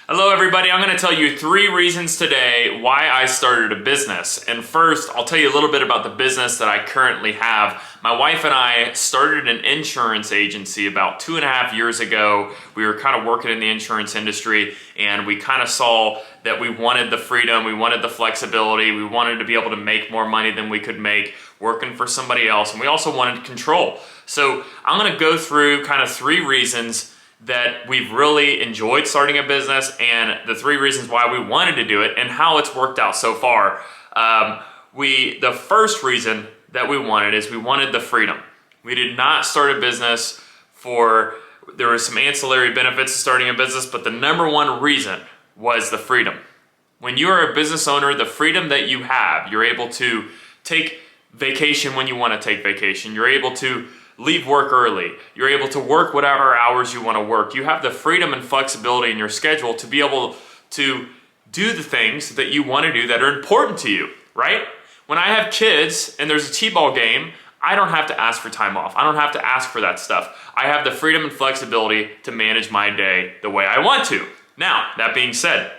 Hello everybody, I'm going to tell you 3 reasons today why I started a business. And first, I'll tell you a little bit about the business that I currently have. My wife and I started an insurance agency about 2.5 years ago. We were kind of working in the insurance industry and we kind of saw that we wanted the freedom, we wanted the flexibility, we wanted to be able to make more money than we could make working for somebody else, and we also wanted control. So I'm going to go through kind of 3 reasons that we've really enjoyed starting a business and the 3 reasons why we wanted to do it and how it's worked out so far. The first reason that we wanted is we wanted the freedom. We did not start a business there were some ancillary benefits to starting a business, but the number 1 reason was the freedom. When you are a business owner, the freedom that you have, you're able to take vacation when you want to take vacation. You're able to leave work early. You're able to work whatever hours you want to work. You have the freedom and flexibility in your schedule to be able to do the things that you want to do that are important to you, right? When I have kids and there's a t-ball game, I don't have to ask for time off. I don't have to ask for that stuff. I have the freedom and flexibility to manage my day the way I want to. Now, that being said,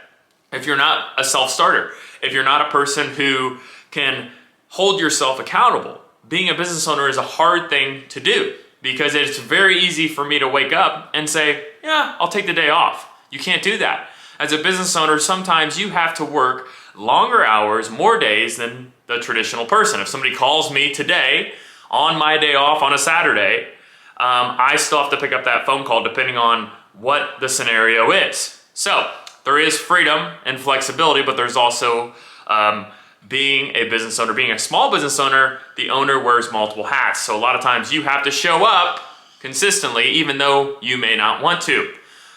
if you're not a self-starter, if you're not a person who can hold yourself accountable, being a business owner is a hard thing to do because it's very easy for me to wake up and say, yeah, I'll take the day off. You can't do that. As a business owner, sometimes you have to work longer hours, more days than the traditional person. If somebody calls me today on my day off on a Saturday, I still have to pick up that phone call depending on what the scenario is. So there is freedom and flexibility, but there's also being a business owner, being a small business owner, the owner wears multiple hats. So a lot of times you have to show up consistently even though you may not want to.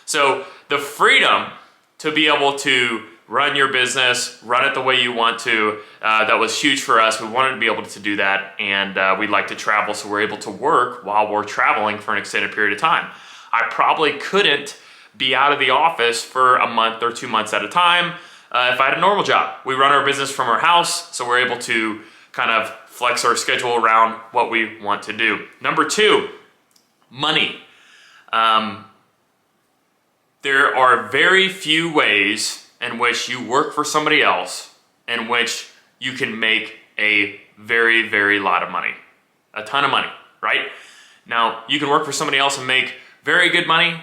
So the freedom to be able to run your business, run it the way you want to, that was huge for us. We wanted to be able to do that, and we like to travel, so we're able to work while we're traveling for an extended period of time. I probably couldn't be out of the office for a month or 2 months at a time if I had a normal job. We run our business from our house, so we're able to kind of flex our schedule around what we want to do. Number 2, money. There are very few ways in which you work for somebody else in which you can make a very, very lot of money. A ton of money, right? Now, you can work for somebody else and make very good money,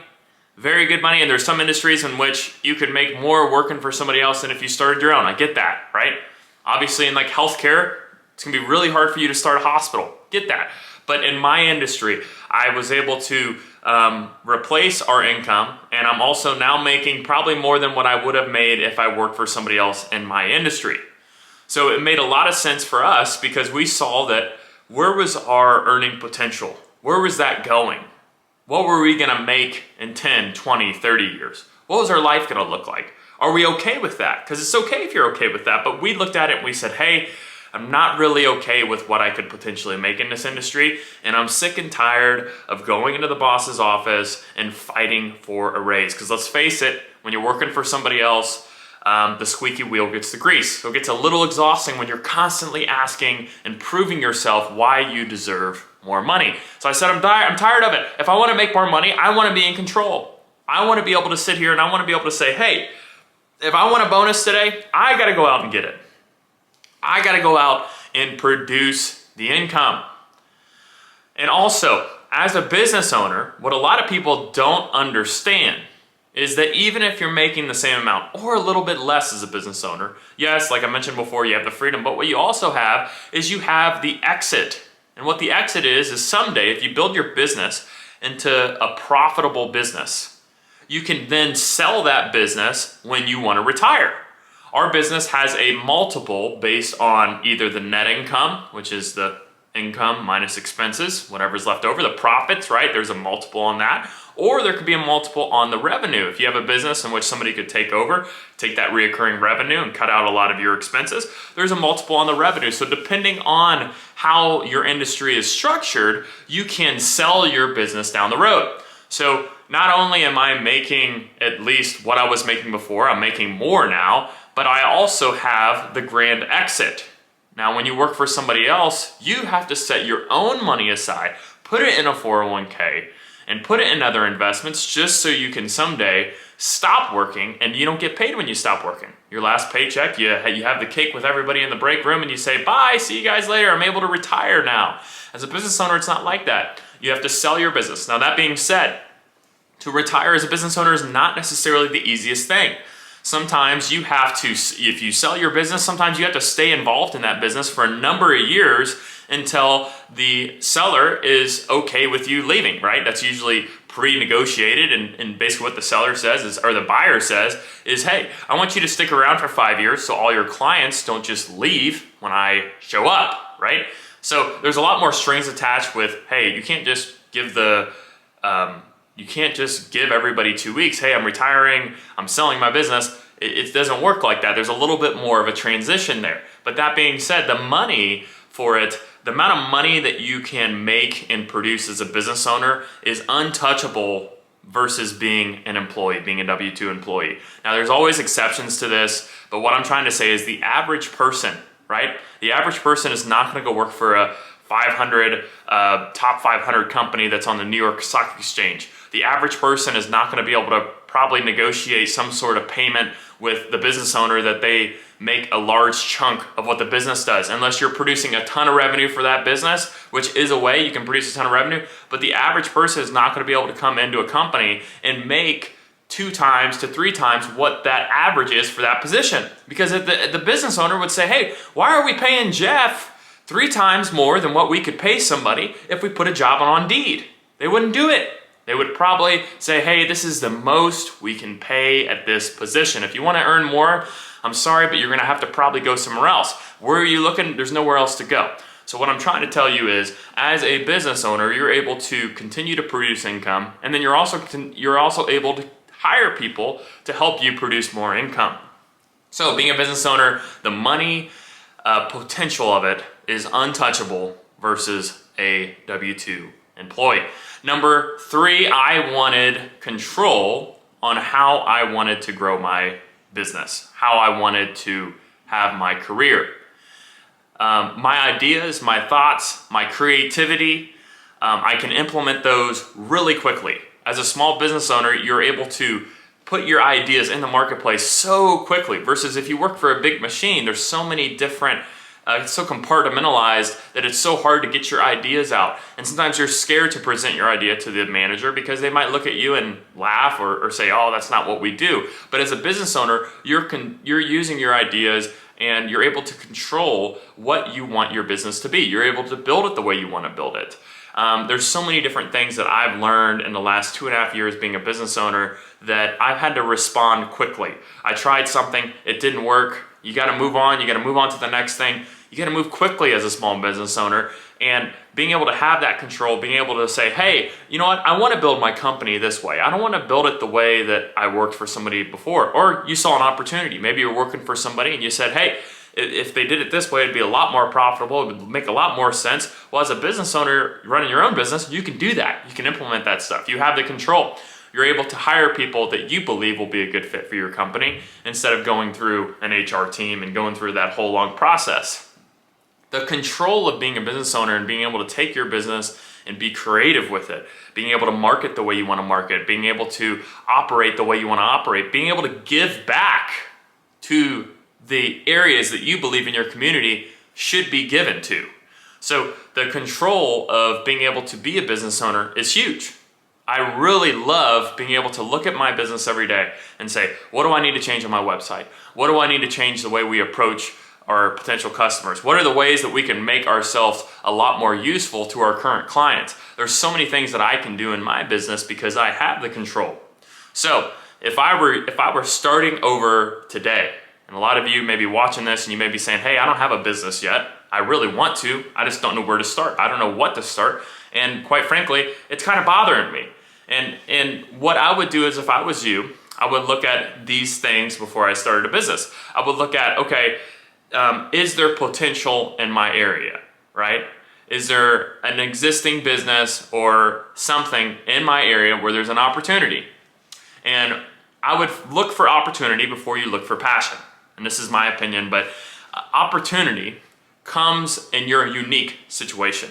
and there's some industries in which you could make more working for somebody else than if you started your own. I get that, right? Obviously in like healthcare, it's gonna be really hard for you to start a hospital. Get that. But in my industry, I was able to replace our income, and I'm also now making probably more than what I would have made if I worked for somebody else in my industry. So it made a lot of sense for us because we saw that where was our earning potential? Where was that going? What were we gonna make in 10, 20, 30 years? What was our life gonna look like? Are we okay with that? Because it's okay if you're okay with that, but we looked at it and we said, hey, I'm not really okay with what I could potentially make in this industry, and I'm sick and tired of going into the boss's office and fighting for a raise. Because let's face it, when you're working for somebody else, the squeaky wheel gets the grease. So it gets a little exhausting when you're constantly asking and proving yourself why you deserve more money. So I said, I'm tired of it. If I want to make more money, I want to be in control. I want to be able to sit here and I want to be able to say, hey, if I want a bonus today, I got to go out and get it. I got to go out and produce the income. And also, as a business owner, what a lot of people don't understand is that even if you're making the same amount or a little bit less as a business owner, yes, like I mentioned before, you have the freedom, but what you also have is you have the exit. And what the exit is someday, if you build your business into a profitable business, you can then sell that business when you want to retire. Our business has a multiple based on either the net income, which is the income minus expenses, whatever's left over, the profits, right? There's a multiple on that. Or there could be a multiple on the revenue. If you have a business in which somebody could take over, take that reoccurring revenue and cut out a lot of your expenses, there's a multiple on the revenue. So depending on how your industry is structured, you can sell your business down the road. So not only am I making at least what I was making before, I'm making more now, but I also have the grand exit. Now, when you work for somebody else, you have to set your own money aside, put it in a 401k, and put it in other investments just so you can someday stop working and you don't get paid when you stop working. Your last paycheck, you have the cake with everybody in the break room and you say, bye, see you guys later, I'm able to retire now. As a business owner, it's not like that. You have to sell your business. Now that being said, to retire as a business owner is not necessarily the easiest thing. Sometimes you have to, if you sell your business, sometimes you have to stay involved in that business for a number of years until the seller is okay with you leaving, right? That's usually pre-negotiated, and basically what the seller says is, or the buyer says is, hey, I want you to stick around for 5 years so all your clients don't just leave when I show up, right? So there's a lot more strings attached with, hey, you can't just give everybody 2 weeks, hey, I'm retiring, I'm selling my business. It doesn't work like that. There's a little bit more of a transition there. But that being said, the money for it, the amount of money that you can make and produce as a business owner is untouchable versus being an employee, being a W-2 employee. Now, there's always exceptions to this, but what I'm trying to say is the average person, right? The average person is not going to go work for a top 500 company that's on the New York Stock Exchange. The average person is not going to be able to probably negotiate some sort of payment with the business owner that they make a large chunk of what the business does, unless you're producing a ton of revenue for that business, which is a way you can produce a ton of revenue. But the average person is not going to be able to come into a company and make 2 times to 3 times what that average is for that position. Because the business owner would say, hey, why are we paying Jeff 3 times more than what we could pay somebody if we put a job on Indeed? They wouldn't do it. They would probably say, hey, this is the most we can pay at this position. If you want to earn more, I'm sorry, but you're going to have to probably go somewhere else. Where are you looking? There's nowhere else to go. So what I'm trying to tell you is, as a business owner, you're able to continue to produce income, and then you're also able to hire people to help you produce more income. So being a business owner, the money potential of it is untouchable versus a W-2 employee. Number 3, I wanted control on how I wanted to grow my business, how I wanted to have my career. My ideas, my thoughts, my creativity, I can implement those really quickly. As a small business owner, you're able to put your ideas in the marketplace so quickly versus if you work for a big machine, there's so many different it's so compartmentalized that it's so hard to get your ideas out. And sometimes you're scared to present your idea to the manager because they might look at you and laugh or say, oh, that's not what we do. But as a business owner, you're using your ideas and you're able to control what you want your business to be. You're able to build it the way you want to build it. There's so many different things that I've learned in the last 2.5 years being a business owner that I've had to respond quickly. I tried something, it didn't work. You got to move on. You got to move on to the next thing. You got to move quickly as a small business owner, and being able to have that control, being able to say, hey, you know what? I want to build my company this way. I don't want to build it the way that I worked for somebody before. Or you saw an opportunity. Maybe you're working for somebody and you said, hey, if they did it this way, it'd be a lot more profitable. It would make a lot more sense. Well, as a business owner running your own business, you can do that. You can implement that stuff. You have the control. You're able to hire people that you believe will be a good fit for your company instead of going through an HR team and going through that whole long process. The control of being a business owner and being able to take your business and be creative with it, being able to market the way you want to market, being able to operate the way you want to operate, being able to give back to the areas that you believe in your community should be given to. So the control of being able to be a business owner is huge. I really love being able to look at my business every day and say, what do I need to change on my website? What do I need to change the way we approach our potential customers? What are the ways that we can make ourselves a lot more useful to our current clients? There's so many things that I can do in my business because I have the control. So if I were starting over today, and a lot of you may be watching this and you may be saying, hey, I don't have a business yet. I really want to. I just don't know where to start. I don't know what to start. And quite frankly, it's kind of bothering me. And what I would do is, if I was you, I would look at these things before I started a business. I would look at, okay, is there potential in my area, right? Is there an existing business or something in my area where there's an opportunity? And I would look for opportunity before you look for passion. And this is my opinion, but opportunity comes in your unique situation.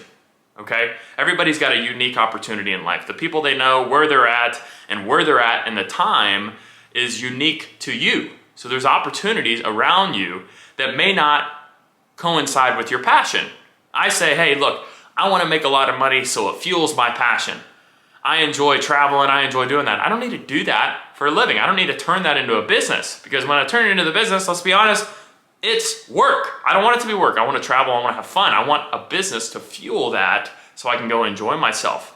okay? Everybody's got a unique opportunity in life. The people they know, where they're at, and where they're at in the time is unique to you. So there's opportunities around you that may not coincide with your passion. I say, hey, look, I want to make a lot of money so it fuels my passion. I enjoy traveling, I enjoy doing that. I don't need to do that for a living. I don't need to turn that into a business, because when I turn it into the business, let's be honest, it's work. I don't want it to be work. I want to travel, I want to have fun. I want a business to fuel that so I can go enjoy myself.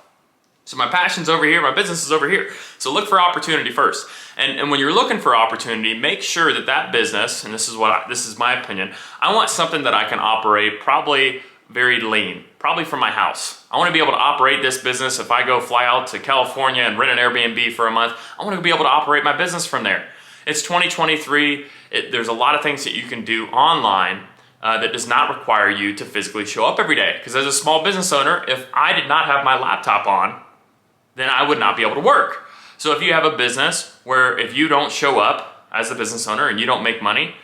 So my passion's over here, my business is over here. So look for opportunity first. And when you're looking for opportunity, make sure that that business, and this is my opinion, I want something that I can operate probably very lean, probably from my house. I want to be able to operate this business. If I go fly out to California and rent an Airbnb for a month, I want to be able to operate my business from there. It's 2023. There's a lot of things that you can do online that does not require you to physically show up every day. Because as a small business owner, if I did not have my laptop on, then I would not be able to work. So if you have a business where if you don't show up as the business owner and you don't make money,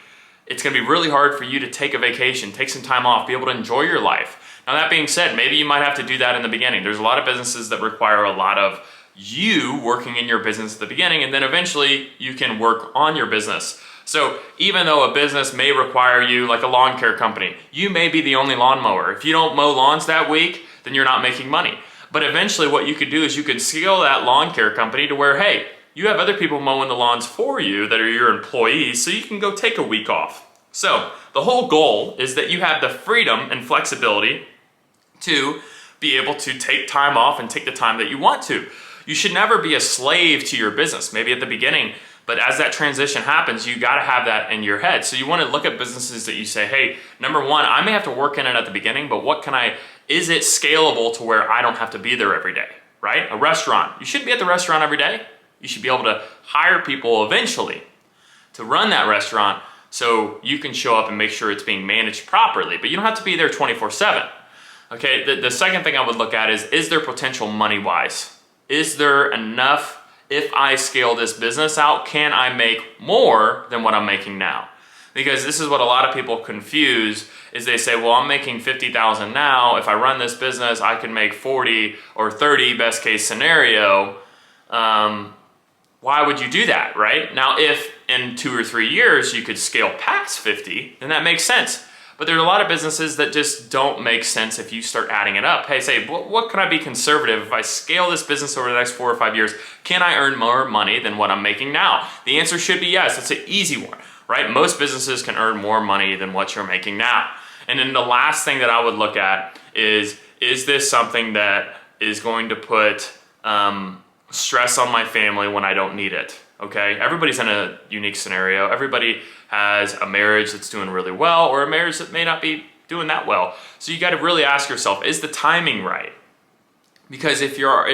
it's going to be really hard for you to take a vacation, take some time off, be able to enjoy your life. Now that being said, maybe you might have to do that in the beginning. There's a lot of businesses that require a lot of you working in your business at the beginning, and then eventually you can work on your business. So even though a business may require you, like a lawn care company, you may be the only lawnmower. If you don't mow lawns that week, then you're not making money. But eventually what you could do is you could scale that lawn care company to where, hey, you have other people mowing the lawns for you that are your employees, so you can go take a week off. So the whole goal is that you have the freedom and flexibility to be able to take time off and take the time that you want to. You should never be a slave to your business, maybe at the beginning, but as that transition happens, you gotta have that in your head. So you wanna look at businesses that you say, hey, number one, I may have to work in it at the beginning, but is it scalable to where I don't have to be there every day, right? A restaurant, you shouldn't be at the restaurant every day. You should be able to hire people eventually to run that restaurant so you can show up and make sure it's being managed properly, but you don't have to be there 24/7. Okay, the second thing I would look at is there potential money-wise? Is there enough, if I scale this business out, can I make more than what I'm making now? Because this is what a lot of people confuse, is they say, well, I'm making $50,000 now. If I run this business, I can make 40 or 30, best case scenario. Why would you do that, right? Now, if in 2 or 3 years you could scale past 50, then that makes sense. But there are a lot of businesses that just don't make sense if you start adding it up. Hey, say, what can I be conservative? If I scale this business over the next 4 or 5 years, can I earn more money than what I'm making now? The answer should be yes. It's an easy one, right? Most businesses can earn more money than what you're making now. And then the last thing that I would look at is this something that is going to put stress on my family when I don't need it? Okay, everybody's in a unique scenario. Everybody has a marriage that's doing really well, or a marriage that may not be doing that well. So you got to really ask yourself, is the timing right? Because if your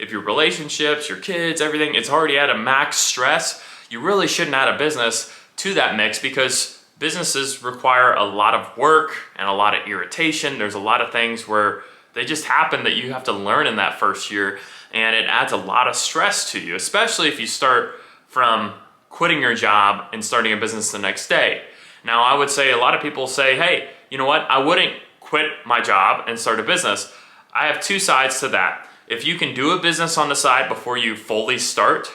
relationships, your kids, everything, it's already at a max stress, you really shouldn't add a business to that mix, because businesses require a lot of work and a lot of irritation. There's a lot of things where they just happen that you have to learn in that first year, and it adds a lot of stress to you, especially if you start from quitting your job and starting a business the next day. Now, I would say a lot of people say, hey, you know what? I wouldn't quit my job and start a business. I have two sides to that. If you can do a business on the side before you fully start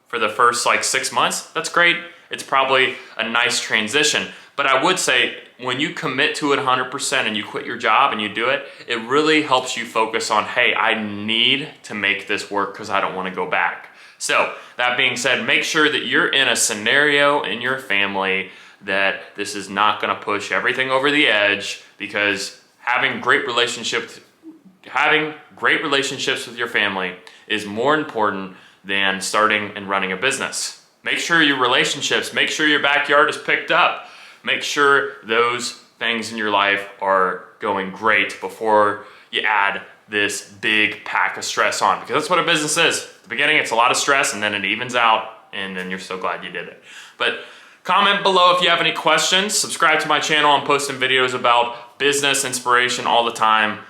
for the first 6 months, that's great. It's probably a nice transition. But I would say when you commit to it 100% and you quit your job and you do it, it really helps you focus on, hey, I need to make this work because I don't want to go back. So that being said, make sure that you're in a scenario in your family that this is not going to push everything over the edge, because having great relationships with your family is more important than starting and running a business. Make sure your relationships, make sure your backyard is picked up. Make sure those things in your life are going great before you add this big pack of stress on, because that's what a business is. At the beginning, it's a lot of stress, and then it evens out, and then you're so glad you did it. But comment below if you have any questions. Subscribe to my channel. I'm posting videos about business inspiration all the time.